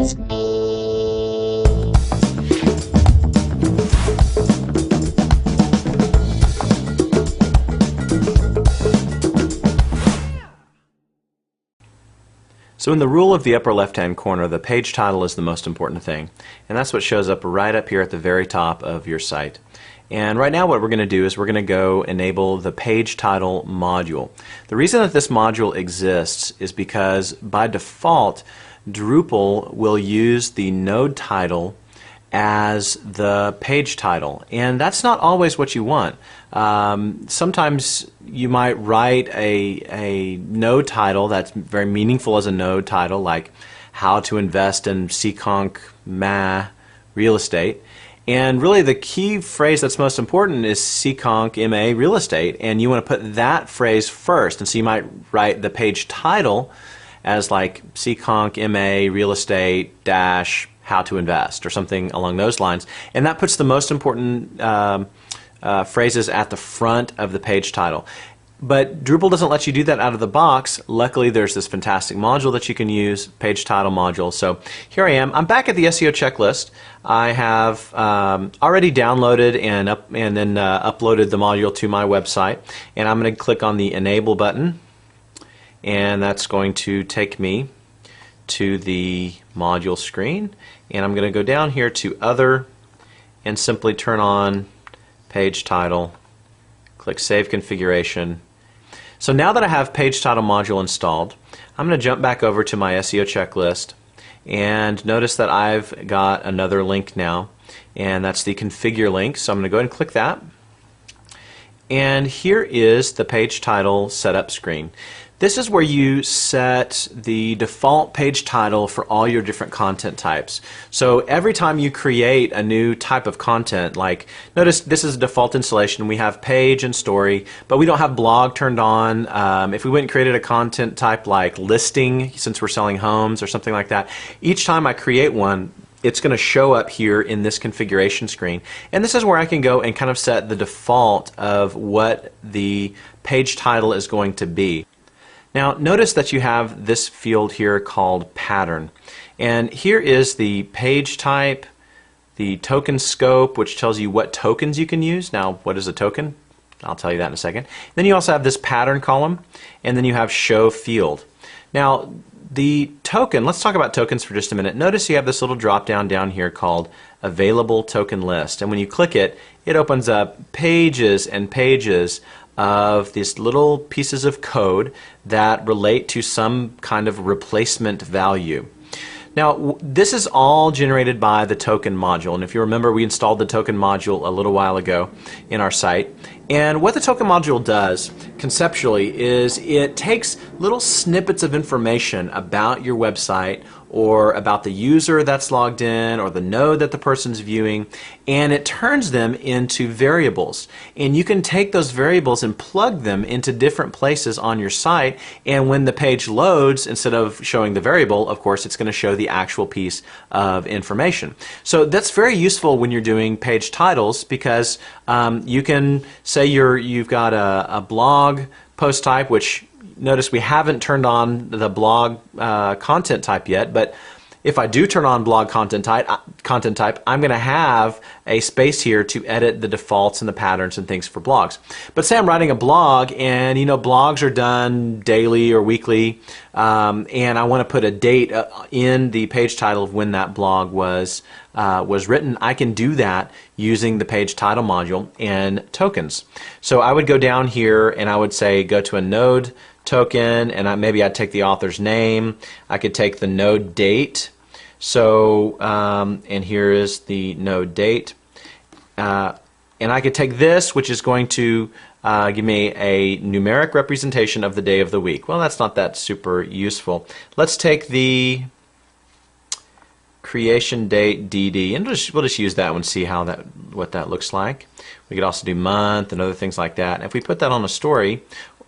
So in the rule of the upper left-hand corner, the page title is the most important thing, and that's what shows up right up here at the very top of your site. And right now what we're going to do is we're going to go enable the page title module. The reason that this module exists is because by default Drupal will use the node title as the page title, and that's not always what you want. Sometimes you might write a node title that's very meaningful as a node title, like how to invest in Seekonk Ma real estate, and really the key phrase that's most important is Seekonk MA real estate, and you want to put that phrase first, and so you might write the page title as like Seekonk MA real estate dash how to invest or something along those lines, and that puts the most important phrases at the front of the page title. But Drupal doesn't let you do that out of the box. Luckily there's this fantastic module that you can use, page title module. So here I am. I'm back at the SEO checklist. I have already downloaded and then uploaded the module to my website, and I'm going to click on the enable button, and that's going to take me to the module screen, and I'm going to go down here to other and simply turn on page title, click save configuration. So now that I have page title module installed, I'm going to jump back over to my SEO checklist, and notice that I've got another link now, and that's the configure link. So I'm going to go ahead and click that, and here is the page title setup screen. This is where you set the default page title for all your different content types. So every time you create a new type of content, like notice this is a default installation, we have page and story, but we don't have blog turned on. If we went and created a content type like listing, since we're selling homes or something like that, each time I create one, it's going to show up here in this configuration screen. And this is where I can go and kind of set the default of what the page title is going to be. Now notice that you have this field here called pattern, and here is the page type, the token scope, which tells you what tokens you can use. Now what is a token? I'll tell you that in a second. Then you also have this pattern column, and then you have show field. Now the token, let's talk about tokens for just a minute. Notice you have this little drop down here called available token list, and when you click it, it opens up pages and pages of these little pieces of code that relate to some kind of replacement value. Now this is all generated by the token module, and if you remember, we installed the token module a little while ago in our site. And what the token module does conceptually is it takes little snippets of information about your website or about the user that's logged in or the node that the person's viewing, and it turns them into variables. And you can take those variables and plug them into different places on your site, and when the page loads, instead of showing the variable, of course it's going to show the actual piece of information. So that's very useful when you're doing page titles, because you can say you've got a blog post type, which notice we haven't turned on the blog content type yet, but if I do turn on blog content type, I'm going to have a space here to edit the defaults and the patterns and things for blogs. But say I'm writing a blog, and you know blogs are done daily or weekly, and I want to put a date in the page title of when that blog was written. I can do that using the page title module and tokens. So I would go down here and I would say go to a node token, and maybe I'd take the author's name. I could take the node date. So and here is the node date, and I could take this, which is going to give me a numeric representation of the day of the week. Well, that's not that super useful. Let's take the creation date DD, and we'll just use that one, see how what that looks like. We could also do month and other things like that. And if we put that on a story,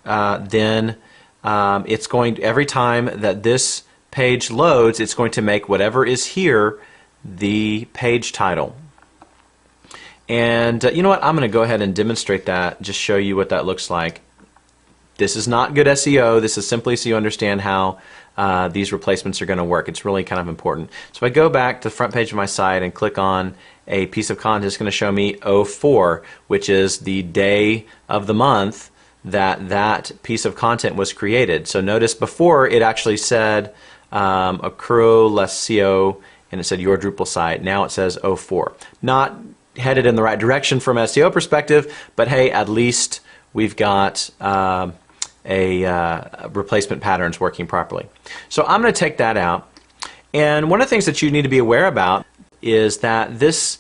then it's going to, every time that this page loads, it's going to make whatever is here the page title. And you know what, I'm going to go ahead and demonstrate that, just show you what that looks like. This is not good SEO. This is simply so you understand how these replacements are going to work. It's really kind of important. So if I go back to the front page of my site and click on a piece of content, it's going to show me 04, which is the day of the month that that piece of content was created. So notice before it actually said accrual and it said your Drupal site. Now it says 04. Not headed in the right direction from an SEO perspective, but hey, at least we've got replacement patterns working properly. So I'm going to take that out. And one of the things that you need to be aware about is that this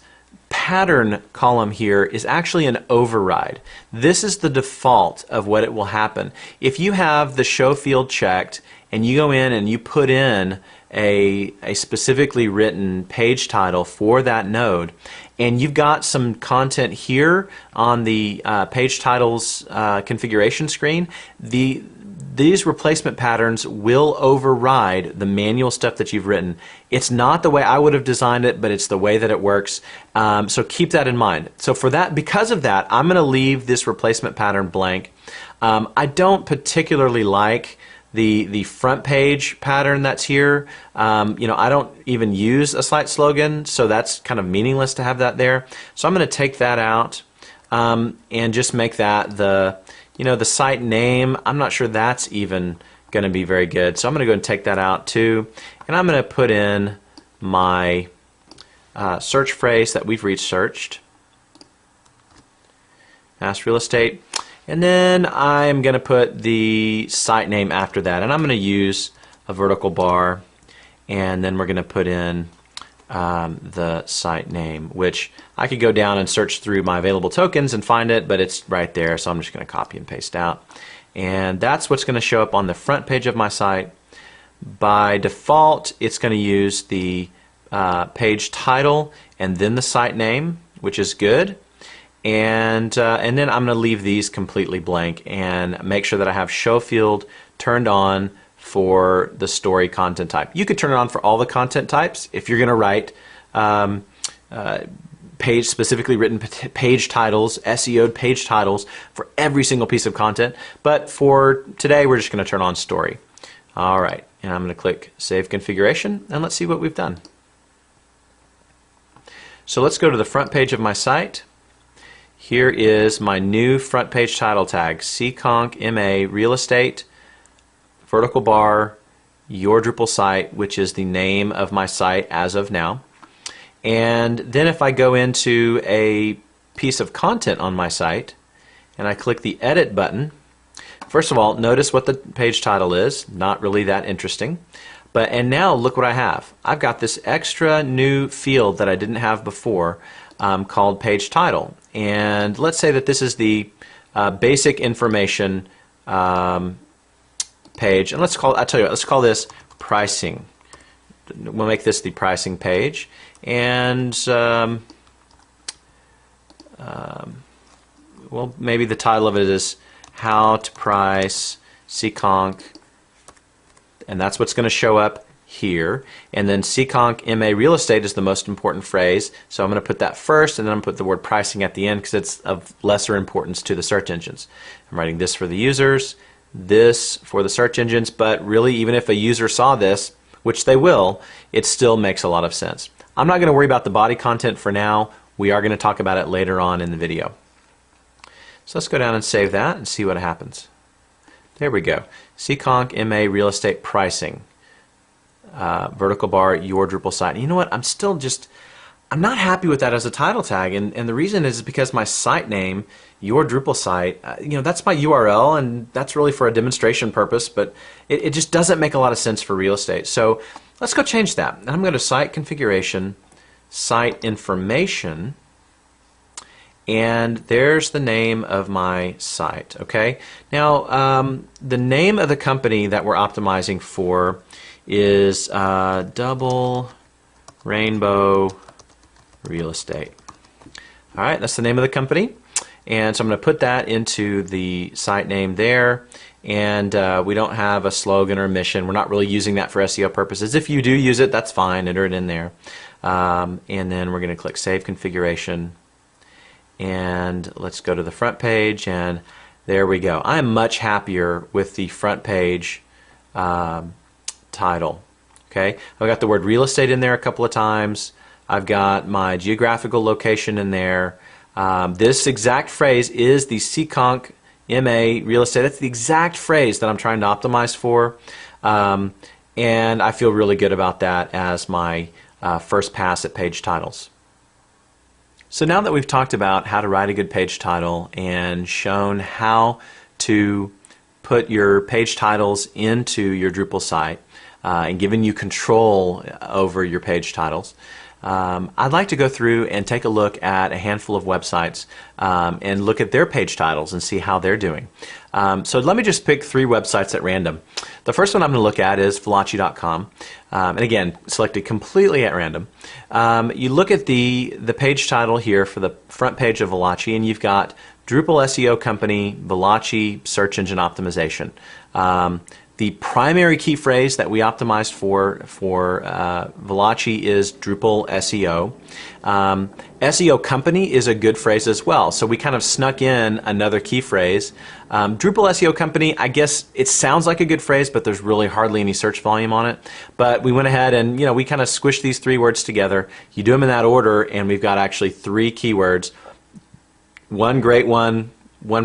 pattern column here is actually an override. This is the default of what it will happen. If you have the show field checked and you go in and you put in a specifically written page title for that node, and you've got some content here on the page titles configuration screen, these replacement patterns will override the manual stuff that you've written. It's not the way I would have designed it, but it's the way that it works. So keep that in mind. So for that, because of that, I'm going to leave this replacement pattern blank. I don't particularly like the front page pattern that's here. I don't even use a site slogan, so that's kind of meaningless to have that there. So I'm going to take that out and just make that the site name. I'm not sure that's even going to be very good, so I'm going to go and take that out too, and I'm going to put in my search phrase that we've researched, Mass Real Estate. And then I'm going to put the site name after that, and I'm going to use a vertical bar, and then we're going to put in the site name, which I could go down and search through my available tokens and find it, but it's right there, so I'm just going to copy and paste out. And that's what's going to show up on the front page of my site. By default, it's going to use the page title and then the site name, which is good. And then I'm going to leave these completely blank and make sure that I have show field turned on for the story content type. You could turn it on for all the content types if you're going to write specifically written page titles, SEO'd page titles for every single piece of content. But for today, we're just going to turn on story. All right, and I'm going to click Save Configuration, and let's see what we've done. So let's go to the front page of my site. Here is my new front page title tag, Seekonk MA Real Estate, vertical bar, your Drupal site, which is the name of my site as of now. And then if I go into a piece of content on my site and I click the Edit button, first of all, notice what the page title is. Not really that interesting. And now look what I have. I've got this extra new field that I didn't have before called page title. And let's say that this is the basic information page. And let's call this pricing. We'll make this the pricing page. And well, maybe the title of it is How to Price Seekonk, and that's what's going to show up here. And then Seekonk MA Real Estate is the most important phrase, so I'm going to put that first, and then I'm going to put the word pricing at the end because it's of lesser importance to the search engines. I'm writing this for the users, this for the search engines, but really even if a user saw this, which they will, it still makes a lot of sense. I'm not going to worry about the body content for now. We are going to talk about it later on in the video. So let's go down and save that and see what happens. There we go. Seekonk MA Real Estate Pricing. Vertical bar, your Drupal site. And you know what? I'm not happy with that as a title tag, and the reason is because my site name, your Drupal site, that's my URL, and that's really for a demonstration purpose, but it just doesn't make a lot of sense for real estate. So let's go change that. And I'm going to Site Configuration, Site Information, and there's the name of my site. Okay. Now the name of the company that we're optimizing for is Double Rainbow Real Estate. All right, that's the name of the company, and so I'm going to put that into the site name there. And we don't have a slogan or mission. We're not really using that for SEO purposes. If you do use it, that's fine. Enter it in there, and then we're going to click Save Configuration. And let's go to the front page, and there we go. I'm much happier with the front page title. Okay, I've got the word real estate in there a couple of times. I've got my geographical location in there. This exact phrase is the Seekonk MA real estate. That's the exact phrase that I'm trying to optimize for. And I feel really good about that as my first pass at page titles. So now that we've talked about how to write a good page title and shown how to put your page titles into your Drupal site and given you control over your page titles, I'd like to go through and take a look at a handful of websites and look at their page titles and see how they're doing. So let me just pick 3 websites at random. The first one I'm going to look at is Veloci.com, and again, selected completely at random. You look at the page title here for the front page of Veloci, and you've got Drupal SEO Company, Veloci Search Engine Optimization. The primary key phrase that we optimized for Veloci is Drupal SEO. SEO Company is a good phrase as well, so we kind of snuck in another key phrase. Drupal SEO Company, I guess it sounds like a good phrase, but there's really hardly any search volume on it. But we went ahead and we kind of squished these 3 words together. You do them in that order, and we've got actually 3 keywords. One great one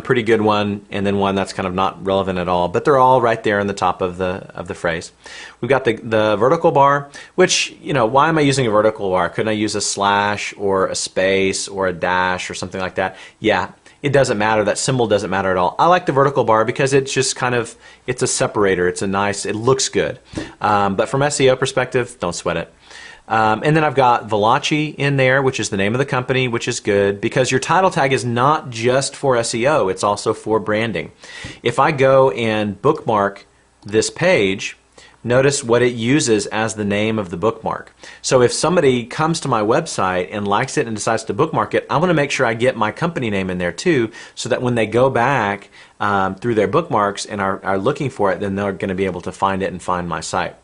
pretty good one, and then one that's kind of not relevant at all, but they're all right there in the top of the phrase. We've got the vertical bar, which, why am I using a vertical bar? Couldn't I use a slash or a space or a dash or something like that? Yeah, it doesn't matter. That symbol doesn't matter at all. I like the vertical bar because it's just kind of, it's a separator. It's a nice, it looks good. But from SEO perspective, don't sweat it. And then I've got Veloci in there, which is the name of the company, which is good because your title tag is not just for SEO, it's also for branding. If I go and bookmark this page, notice what it uses as the name of the bookmark. So if somebody comes to my website and likes it and decides to bookmark it, I want to make sure I get my company name in there too, so that when they go back through their bookmarks and are looking for it, then they're going to be able to find it and find my site.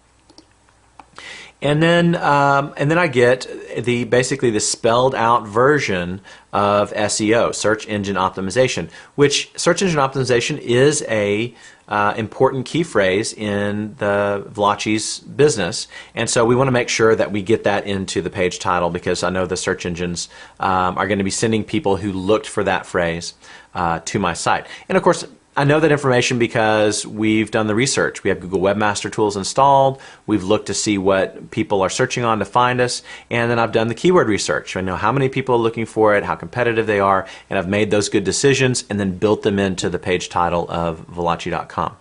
And then I get basically the spelled out version of SEO, search engine optimization, which search engine optimization is a important key phrase in the Veloci's business, and so we want to make sure that we get that into the page title because I know the search engines are going to be sending people who looked for that phrase to my site. And of course, I know that information because we've done the research. We have Google Webmaster Tools installed. We've looked to see what people are searching on to find us. And then I've done the keyword research. I know how many people are looking for it, how competitive they are, and I've made those good decisions and then built them into the page title of Veloci.com.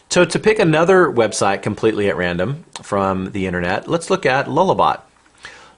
So to pick another website completely at random from the internet, let's look at Lullabot.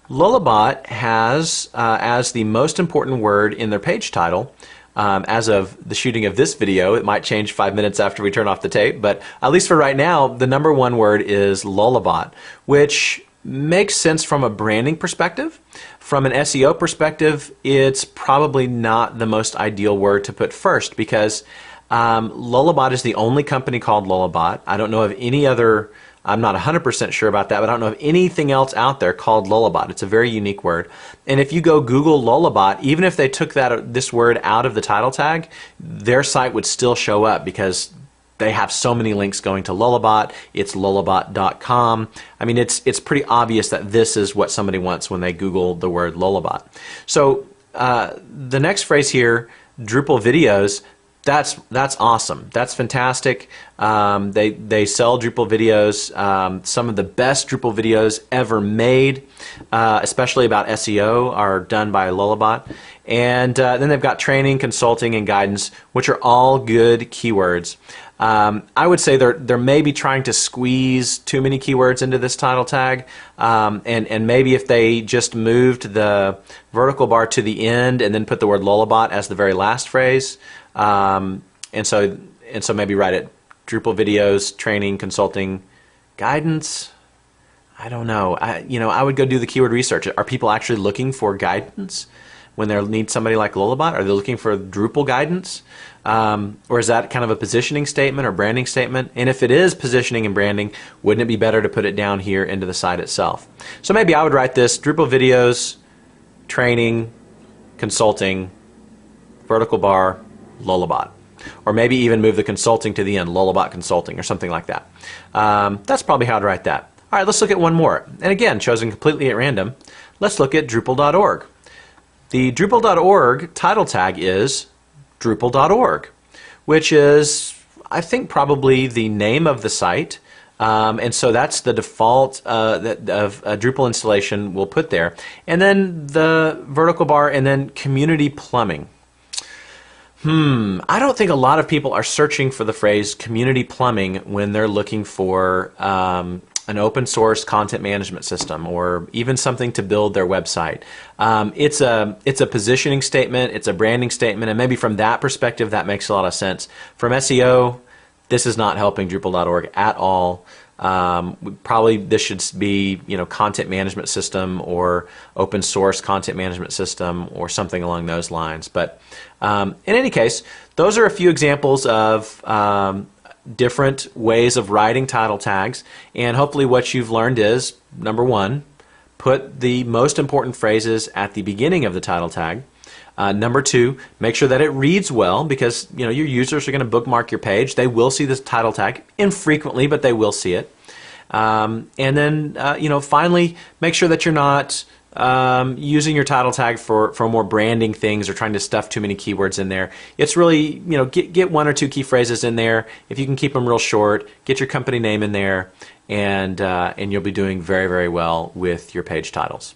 Lullabot has, as the most important word in their page title, as of the shooting of this video, it might change 5 minutes after we turn off the tape, but at least for right now, the #1 word is Lullabot, which makes sense from a branding perspective. From an SEO perspective, it's probably not the most ideal word to put first because Lullabot is the only company called Lullabot. I don't know of any other, I'm not 100% sure about that, but I don't know of anything else out there called Lullabot. It's a very unique word. And if you go Google Lullabot, even if they took this word out of the title tag, their site would still show up because they have so many links going to Lullabot. It's lullabot.com. I mean, it's pretty obvious that this is what somebody wants when they Google the word Lullabot. So the next phrase here, Drupal videos, that's awesome. That's fantastic. They sell Drupal videos. Some of the best Drupal videos ever made, especially about SEO, are done by Lullabot. And then they've got training, consulting, and guidance, which are all good keywords. I would say they're maybe trying to squeeze too many keywords into this title tag, and maybe if they just moved the vertical bar to the end and then put the word Lullabot as the very last phrase, and so maybe write it Drupal videos, training, consulting, guidance. I don't know. I would go do the keyword research. Are people actually looking for guidance when they need somebody like Lullabot? Are they looking for Drupal guidance? Or is that kind of a positioning statement or branding statement? And if it is positioning and branding, wouldn't it be better to put it down here into the site itself? So maybe I would write this Drupal videos, training, consulting, vertical bar, Lullabot. or maybe even move the consulting to the end, Lullabot Consulting or something like that. That's probably how to write that. All right, let's look at one more. And again, chosen completely at random. Let's look at Drupal.org. The Drupal.org title tag is Drupal.org, which is, I think, probably the name of the site. And so that's the default that of a Drupal installation we'll put there. And then the vertical bar and then community plumbing. I don't think a lot of people are searching for the phrase community plumbing when they're looking for an open source content management system or even something to build their website. It's a positioning statement, it's a branding statement, and maybe from that perspective that makes a lot of sense. From SEO, this is not helping Drupal.org at all. Probably this should be, content management system or open source content management system or something along those lines. But in any case, those are a few examples of different ways of writing title tags, and hopefully what you've learned is, number one, put the most important phrases at the beginning of the title tag. Number two, make sure that it reads well, because your users are going to bookmark your page. They will see this title tag infrequently, but they will see it. And then finally, make sure that you're not using your title tag for more branding things or trying to stuff too many keywords in there. It's really, get one or two key phrases in there. If you can keep them real short, get your company name in there, and you'll be doing very, very well with your page titles.